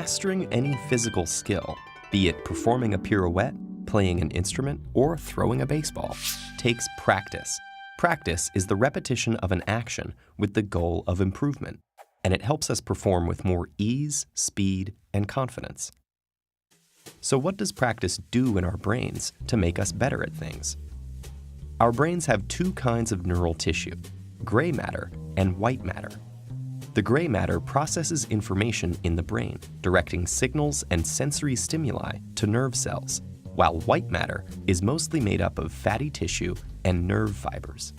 Mastering any physical skill, be it performing a pirouette, playing an instrument, or throwing a baseball, takes practice. Practice is the repetition of an action with the goal of improvement, and it helps us perform with more ease, speed, and confidence. So what does practice do in our brains to make us better at things? Our brains have two kinds of neural tissue, gray matter and white matter. The gray matter processes information in the brain, directing signals and sensory stimuli to nerve cells, while white matter is mostly made up of fatty tissue and nerve fibers.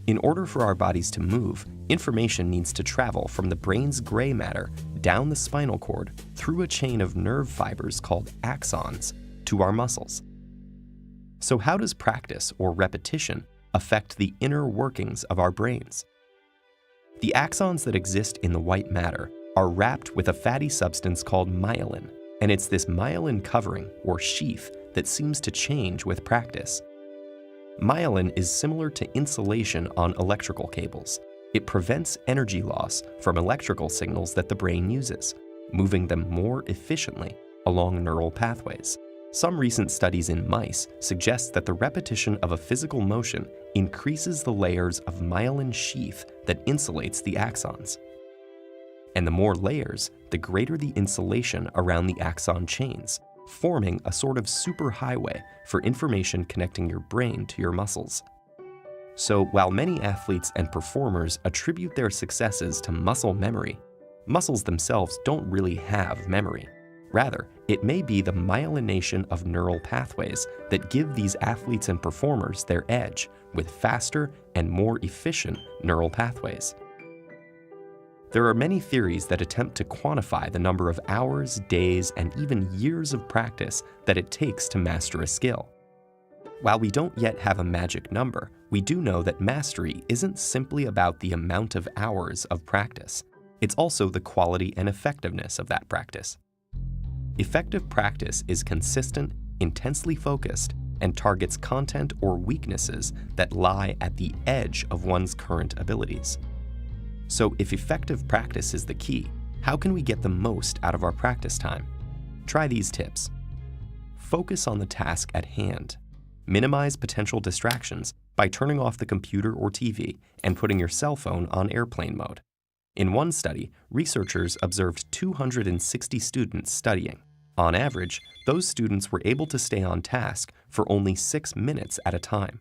In order for our bodies to move, information needs to travel from the brain's gray matter down the spinal cord through a chain of nerve fibers called axons to our muscles. So how does practice or repetition affect the inner workings of our brains? The axons that exist in the white matter are wrapped with a fatty substance called myelin, and it's this myelin covering or sheath that seems to change with practice. Myelin is similar to insulation on electrical cables. It prevents energy loss from electrical signals that the brain uses, moving them more efficiently along neural pathways. Some recent studies in mice suggest that the repetition of a physical motion increases the layers of myelin sheath that insulates the axons. And the more layers, the greater the insulation around the axon chains, forming a sort of superhighway for information connecting your brain to your muscles. So while many athletes and performers attribute their successes to muscle memory, muscles themselves don't really have memory. Rather, it may be the myelination of neural pathways that give these athletes and performers their edge with faster and more efficient neural pathways. There are many theories that attempt to quantify the number of hours, days, and even years of practice that it takes to master a skill. While we don't yet have a magic number, we do know that mastery isn't simply about the amount of hours of practice. It's also the quality and effectiveness of that practice. Effective practice is consistent, intensely focused, and targets content or weaknesses that lie at the edge of one's current abilities. So if effective practice is the key, how can we get the most out of our practice time? Try these tips. Focus on the task at hand. Minimize potential distractions by turning off the computer or TV and putting your cell phone on airplane mode. In one study, researchers observed 260 students studying. On average, those students were able to stay on task for only 6 minutes at a time.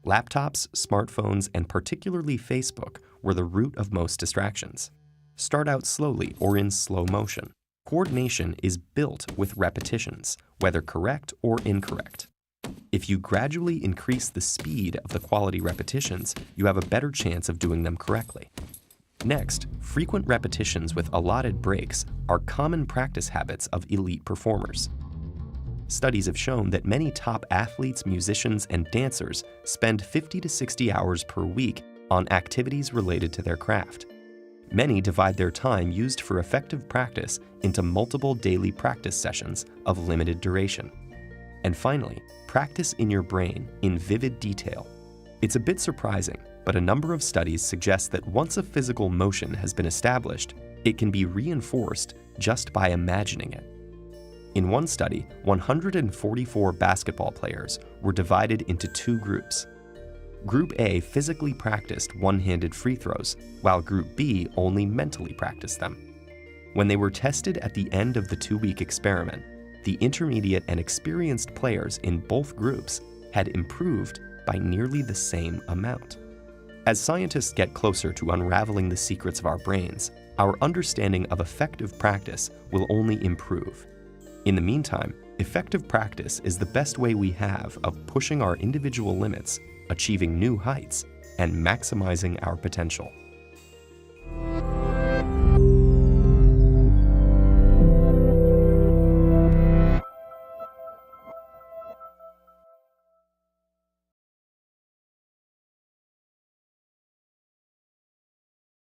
Laptops, smartphones, and particularly Facebook were the root of most distractions. Start out slowly or in slow motion. Coordination is built with repetitions, whether correct or incorrect. If you gradually increase the speed of the quality repetitions, you have a better chance of doing them correctly. Next, frequent repetitions with allotted breaks are common practice habits of elite performers. Studies have shown that many top athletes, musicians, and dancers spend 50 to 60 hours per week on activities related to their craft. Many divide their time used for effective practice into multiple daily practice sessions of limited duration. And finally, practice in your brain in vivid detail. It's a bit surprising, but a number of studies suggest that once a physical motion has been established, it can be reinforced just by imagining it. In one study, 144 basketball players were divided into two groups. Group A physically practiced one-handed free throws, while Group B only mentally practiced them. When they were tested at the end of the 2-week experiment, the intermediate and experienced players in both groups had improved by nearly the same amount. As scientists get closer to unraveling the secrets of our brains, our understanding of effective practice will only improve. In the meantime, effective practice is the best way we have of pushing our individual limits, achieving new heights, and maximizing our potential.